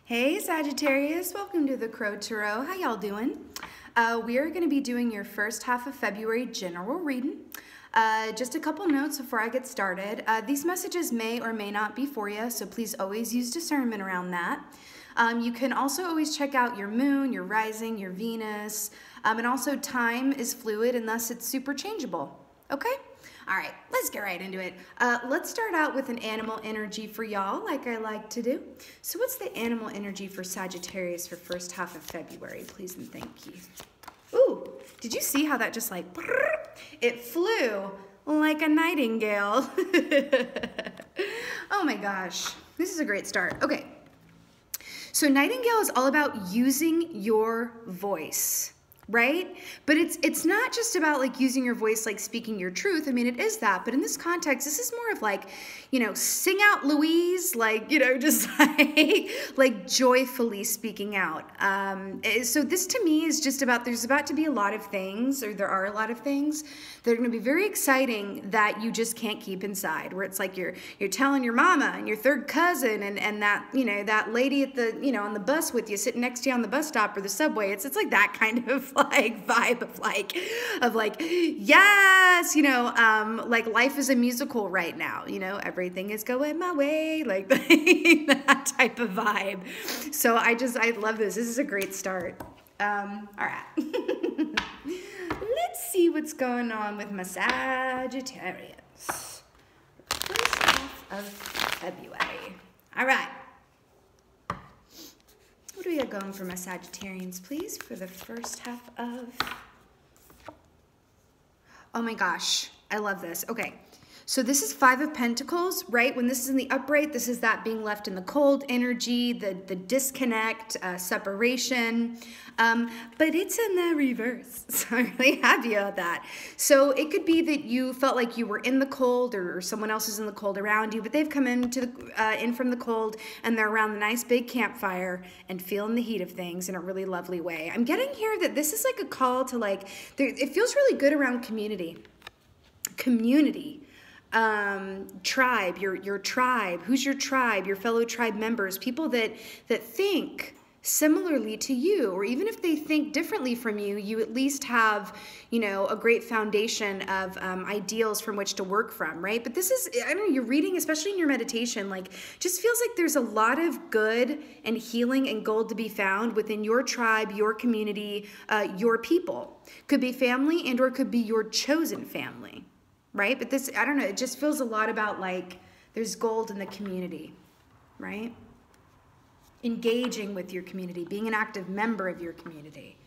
Hey Sagittarius, welcome to the Crow Tarot. How y'all doing? We are going to be doing your first half of February general reading. Just a couple notes before I get started. These messages may or may not be for you, so please always use discernment around that. You can also always check out your moon, your rising, your Venus, and also time is fluid and thus it's super changeable. Okay? All right, let's get right into it. Let's start out with an animal energy for y'all, like I like to do. So what's the animal energy for Sagittarius for first half of February? Please and thank you. Ooh, did you see how that just like, it flew like a nightingale. Oh my gosh, this is a great start. Okay, so Nightingale is all about using your voice. Right? But it's not just about like using your voice, like speaking your truth. I mean, it is that, but in this context, this is more of like, you know, sing out Louise, like, you know, just like joyfully speaking out. So this to me is just about, there's about to be a lot of things, or there are a lot of things that are going to be very exciting that you just can't keep inside, where it's like you're telling your mama and your third cousin and that, you know, that lady at the, you know, on the bus with you, sitting next to you on the bus stop or the subway. It's like that kind of like vibe of like yes, you know, like life is a musical right now, you know, everything is going my way, like that type of vibe. So I love this. This is a great start. All right. Let's see what's going on with my Sagittarius. First half of February. All right. What do we got going for my Sagittarians, please, for the first half of... Oh my gosh, I love this. Okay, so this is Five of Pentacles, right? When this is in the upright, this is that being left in the cold energy, the disconnect, separation. But it's in the reverse, so I'm really happy about that. So it could be that you felt like you were in the cold, or someone else is in the cold around you, but they've come in from the cold, and they're around the nice big campfire and feeling the heat of things in a really lovely way. I'm getting here that this is like a call to like, it feels really good around community. Tribe, your tribe. Who's your tribe? Your fellow tribe members, people that think similarly to you, or even if they think differently from you, you at least have, you know, a great foundation of ideals from which to work from, right? But this is, I don't know, you're reading, especially in your meditation, like, just feels like there's a lot of good and healing and gold to be found within your tribe, your community, your people. Could be family and or could be your chosen family, right? But this, I don't know, it just feels a lot about like, there's gold in the community, right? Engaging with your community, being an active member of your community.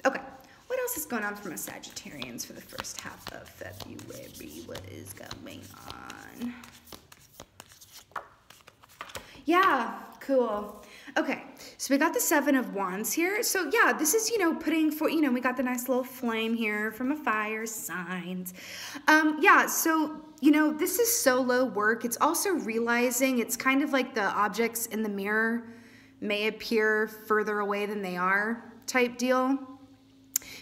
Okay, what else is going on for my Sagittarians for the first half of February? What is going on? Yeah, cool. Okay, so we got the Seven of Wands here. So yeah, this is, you know, putting for, you know, we got the nice little flame here from a fire signs. Yeah, so, you know, this is solo work. It's also realizing it's kind of like the objects in the mirror may appear further away than they are type deal.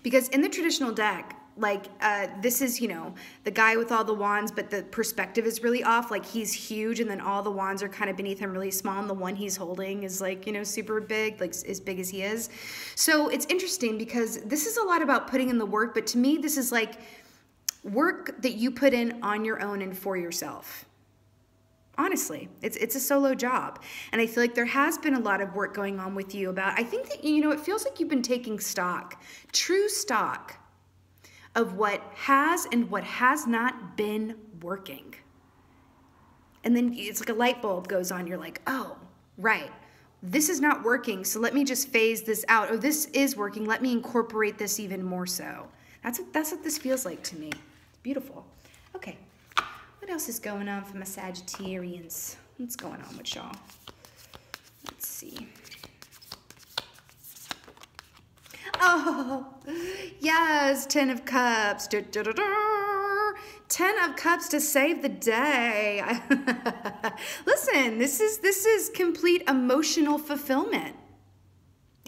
Because in the traditional deck, like this is, you know, the guy with all the wands, but the perspective is really off. Like he's huge and then all the wands are kind of beneath him really small, and the one he's holding is like, you know, super big, like as big as he is. So it's interesting because this is a lot about putting in the work, but to me this is like work that you put in on your own and for yourself. Honestly, it's a solo job. And I feel like there has been a lot of work going on with you about, I think that, you know, it feels like you've been taking stock, true stock, of what has and what has not been working. And then it's like a light bulb goes on. You're like, oh, right. This is not working, so let me just phase this out. Oh, this is working. Let me incorporate this even more so. That's what this feels like to me. It's beautiful. Okay. What else is going on for my Sagittarians? What's going on with y'all? Let's see. Oh, yes, 10 of Cups. 10 of Cups to save the day. Listen, this is complete emotional fulfillment.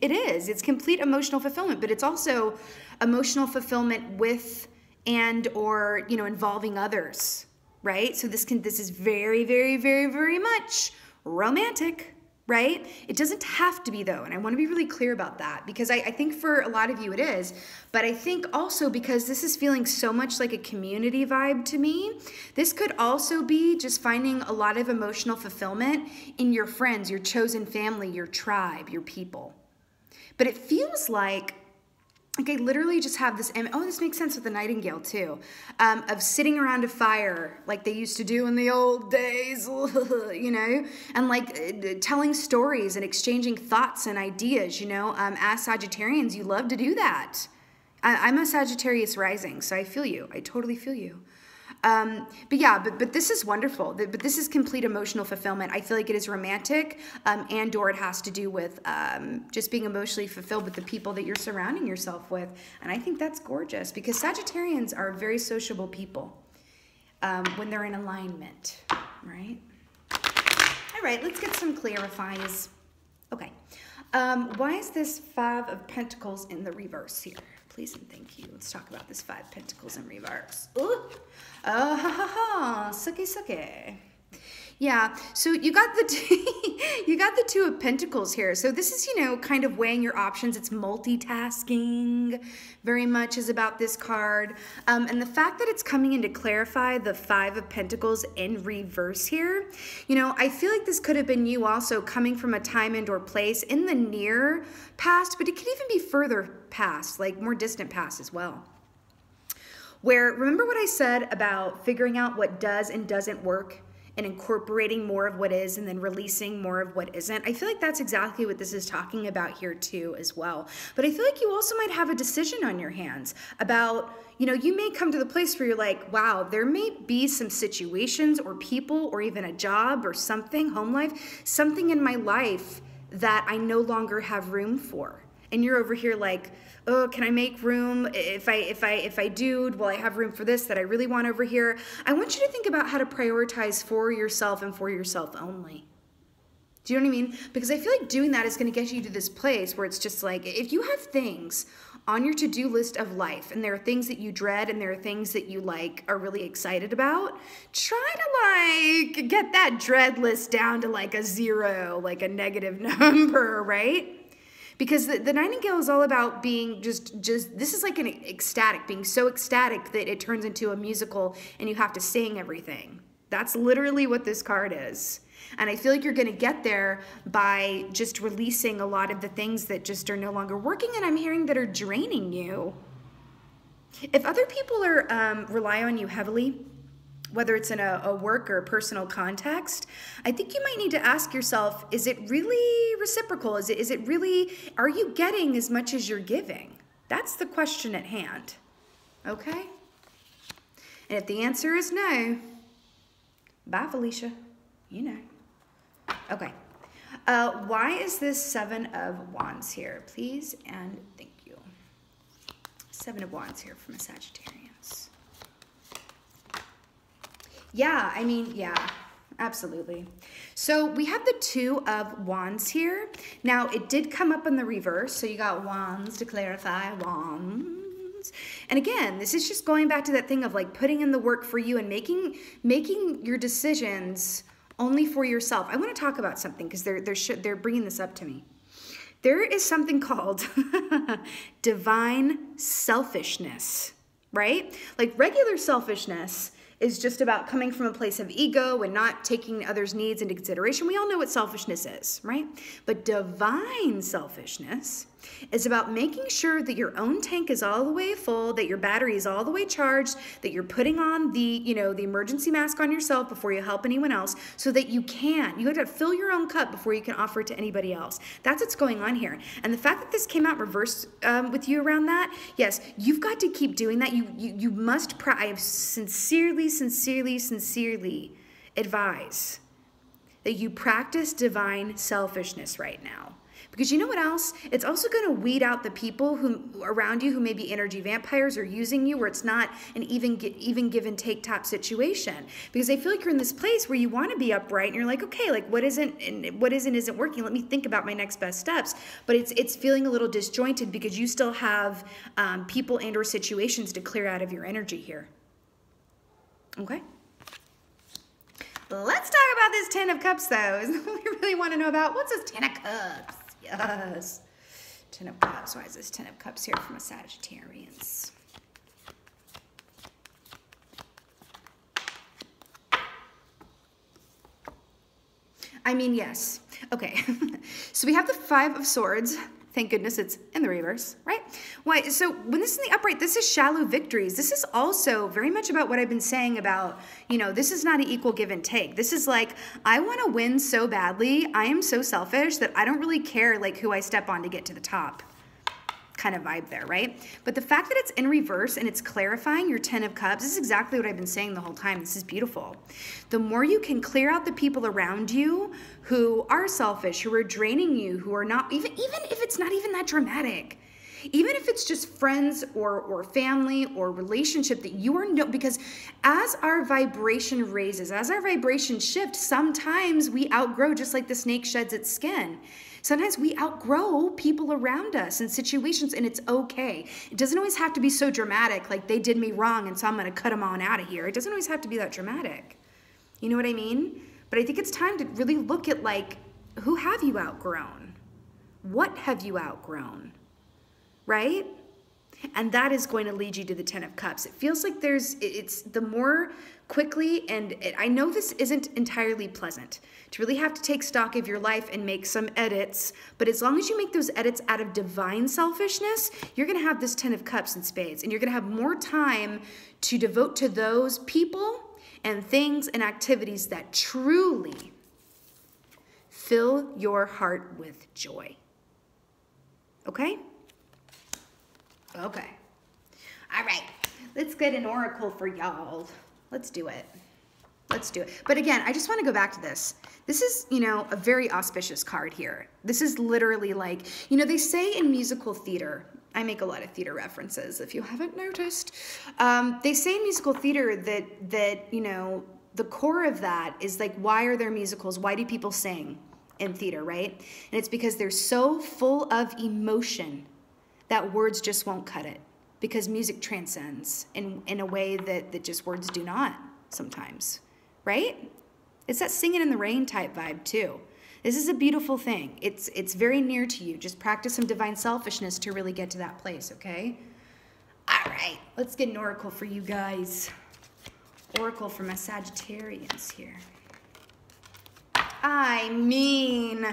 It is. It's complete emotional fulfillment, but it's also emotional fulfillment with and or, you know, involving others, right? So this is very, very, very, very much romantic. right? It doesn't have to be though, and I want to be really clear about that because I think for a lot of you it is, but I think also because this is feeling so much like a community vibe to me, this could also be just finding a lot of emotional fulfillment in your friends, your chosen family, your tribe, your people. But it feels like I literally just have this, oh, this makes sense with the Nightingale too, of sitting around a fire like they used to do in the old days, you know, and like telling stories and exchanging thoughts and ideas, you know. As Sagittarians, you love to do that. I'm a Sagittarius rising, so I feel you. I totally feel you. But yeah, but this is wonderful. But this is complete emotional fulfillment. I feel like it is romantic, and or it has to do with just being emotionally fulfilled with the people that you're surrounding yourself with. And I think that's gorgeous because Sagittarians are very sociable people when they're in alignment, right? All right, let's get some clarifies. Okay, why is this Five of Pentacles in the reverse here? Please and thank you. Let's talk about this Five Pentacles in reverse. Ooh. Oh, ha, ha, ha. Sucky, sucky. Yeah, so you got the Two of Pentacles here. So this is, you know, kind of weighing your options. It's multitasking very much is about this card. And the fact that it's coming in to clarify the Five of Pentacles in reverse here, you know, I feel like this could have been you also coming from a time and or place in the near past, but it could even be further past, like more distant past as well. Where, remember what I said about figuring out what does and doesn't work and incorporating more of what is and then releasing more of what isn't? I feel like that's exactly what this is talking about here too as well. But I feel like you also might have a decision on your hands about, you know, you may come to the place where you're like, wow, there may be some situations or people or even a job or something, home life, something in my life that I no longer have room for. And you're over here like, oh, can I make room? If I do, will I have room for this that I really want over here? I want you to think about how to prioritize for yourself and for yourself only. Do you know what I mean? Because I feel like doing that is going to get you to this place where it's just like, if you have things on your to-do list of life and there are things that you dread and there are things that you like are really excited about, try to like get that dread list down to like a 0, like a negative number, right? Because the Nightingale is all about being just this is like an ecstatic, being so ecstatic that it turns into a musical and you have to sing everything. That's literally what this card is. And I feel like you're going to get there by just releasing a lot of the things that just are no longer working and I'm hearing that are draining you. If other people are rely on you heavily, whether it's in a work or a personal context, I think you might need to ask yourself, is it really reciprocal? Is it really, are you getting as much as you're giving? That's the question at hand, okay? And if the answer is no, bye, Felicia, you know. Okay, why is this Seven of Wands here? Please and thank you. Seven of Wands here from a Sagittarius. Yeah, I mean, yeah, absolutely. So we have the Two of Wands here. Now, it did come up in the reverse, so you got wands to clarify, wands. And again, this is just going back to that thing of like putting in the work for you and making your decisions only for yourself. I want to talk about something because they're bringing this up to me. There is something called divine selfishness, right? Like regular selfishness is just about coming from a place of ego and not taking others' needs into consideration. We all know what selfishness is, right? But divine selfishness is about making sure that your own tank is all the way full, that your battery is all the way charged, that you're putting on the, you know, the emergency mask on yourself before you help anyone else so that you have to fill your own cup before you can offer it to anybody else. That's what's going on here. And the fact that this came out reversed with you around that, yes, you've got to keep doing that. You must, I sincerely advise that you practice divine selfishness right now. Because you know what else? It's also going to weed out the people around you who may be energy vampires or using you where it's not an even give and take type situation. Because I feel like you're in this place where you want to be upright and you're like, okay, like what isn't working? Let me think about my next best steps. But it's feeling a little disjointed because you still have people and or situations to clear out of your energy here. Okay? Let's talk about this Ten of Cups, though. We really want to know about what's this Ten of Cups? Yes. Ten of Cups. Why is this Ten of Cups here from a Sagittarius? I mean, yes. Okay. So we have the Five of Swords. Thank goodness it's in the reverse, right? Why? So when this is in the upright, this is shallow victories. This is also very much about what I've been saying about, you know, this is not an equal give and take. This is like, I want to win so badly. I am so selfish that I don't really care like who I step on to get to the top. Kind of vibe there, right? But the fact that it's in reverse and it's clarifying your Ten of Cups, this is exactly what I've been saying the whole time. This is beautiful. The more you can clear out the people around you who are selfish, who are draining you, who are not, even if it's not even that dramatic, even if it's just friends or family or relationship that you are because as our vibration raises, as our vibration shifts, sometimes we outgrow, just like the snake sheds its skin. Sometimes we outgrow people around us in situations, and it's okay. It doesn't always have to be so dramatic, like they did me wrong and so I'm going to cut them on out of here. It doesn't always have to be that dramatic. You know what I mean? But I think it's time to really look at, like, who have you outgrown? What have you outgrown? Right? And that is going to lead you to the Ten of Cups. It feels like it's the more quickly, and I know this isn't entirely pleasant to really have to take stock of your life and make some edits, but as long as you make those edits out of divine selfishness, you're going to have this Ten of Cups in spades, and you're going to have more time to devote to those people and things and activities that truly fill your heart with joy. Okay? Okay. All right. Let's get an oracle for y'all. Let's do it. Let's do it. But again, I just want to go back to this. This is, you know, a very auspicious card here. This is literally like, you know, they say in musical theater, I make a lot of theater references if you haven't noticed. They say in musical theater that, you know, the core of that is like, why are there musicals? Why do people sing in theater, right? And it's because they're so full of emotion that words just won't cut it, because music transcends in a way that just words do not sometimes, right? It's that singing in the rain type vibe too. This is a beautiful thing. It's very near to you. Just practice some divine selfishness to really get to that place, okay? All right, let's get an oracle for you guys. Oracle for my Sagittarians here. I mean,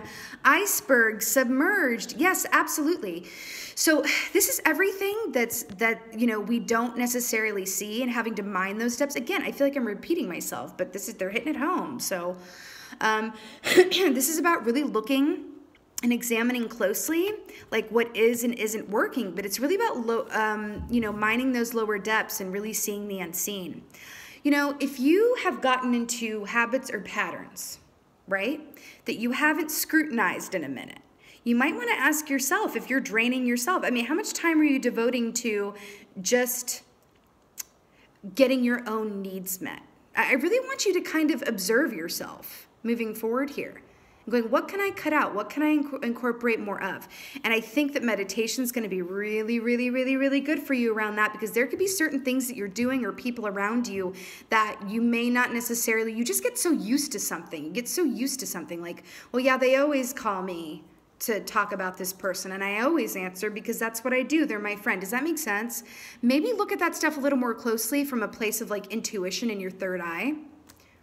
iceberg, submerged. Yes, absolutely. So this is everything that you know, we don't necessarily see, and having to mind those steps. Again, I feel like I'm repeating myself, but they're hitting it home. So this is about really looking and examining closely, like what is and isn't working. But it's really about you know, mining those lower depths and really seeing the unseen. You know, if you have gotten into habits or patterns, right, that you haven't scrutinized in a minute, you might want to ask yourself if you're draining yourself. I mean, how much time are you devoting to just getting your own needs met? I really want you to kind of observe yourself moving forward here. Going, what can I cut out? What can I incorporate more of? And I think that meditation is going to be really, really, really, really good for you around that, because there could be certain things that you're doing or people around you that you may not necessarily, you just get so used to something. You get so used to something like, well, yeah, they always call me to talk about this person, and I always answer because that's what I do. They're my friend. Does that make sense? Maybe look at that stuff a little more closely from a place of like intuition in your third eye,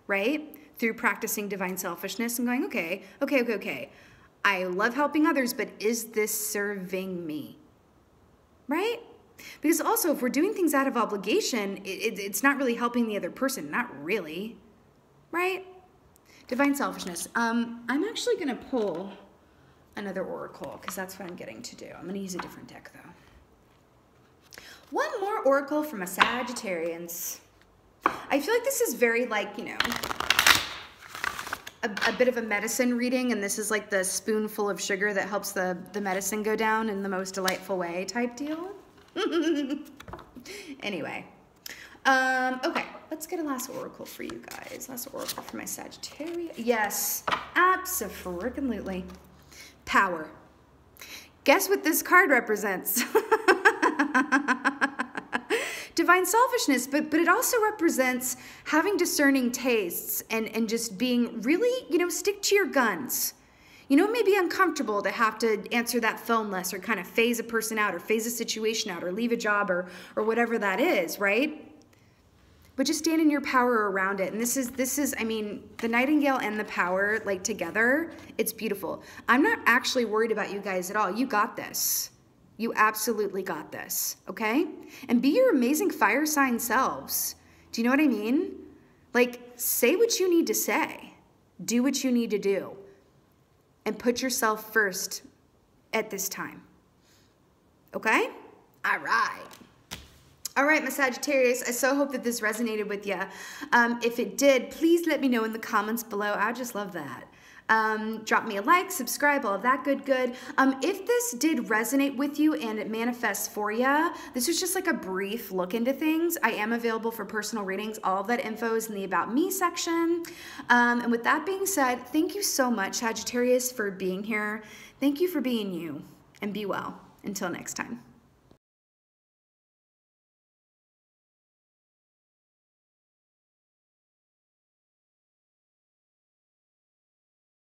right? Through practicing divine selfishness and going, okay. I love helping others, but is this serving me? Right? Because also, if we're doing things out of obligation, it's not really helping the other person. Not really. Right? Divine selfishness. I'm actually going to pull another oracle, because that's what I'm getting to do. I'm going to use a different deck, though. One more oracle from a Sagittarians. I feel like this is very, like, you know, a bit of a medicine reading, and this is like the spoonful of sugar that helps the medicine go down in the most delightful way type deal. Anyway, okay, let's get a last oracle for you guys. Last oracle for my Sagittarius. Yes, abso-freaking-lutely. Power. Guess what this card represents? divine selfishness, but it also represents having discerning tastes and just being really, you know, stick to your guns. You know, it may be uncomfortable to have to answer that phone list or kind of phase a person out or phase a situation out or leave a job or whatever that is, right? But just stand in your power around it. And this is, I mean, the Nightingale and the power, like together, it's beautiful. I'm not actually worried about you guys at all. You got this. You absolutely got this, okay? And be your amazing fire sign selves. Do you know what I mean? Like, say what you need to say. Do what you need to do. And put yourself first at this time. Okay? All right. All right, my Sagittarius, I so hope that this resonated with you. If it did, please let me know in the comments below. I just love that. Drop me a like, subscribe, all of that good. If this did resonate with you and it manifests for you, this was just like a brief look into things. I am available for personal readings. All of that info is in the About Me section. And with that being said, thank you so much, Sagittarius, for being here. Thank you for being you, and be well. Until next time.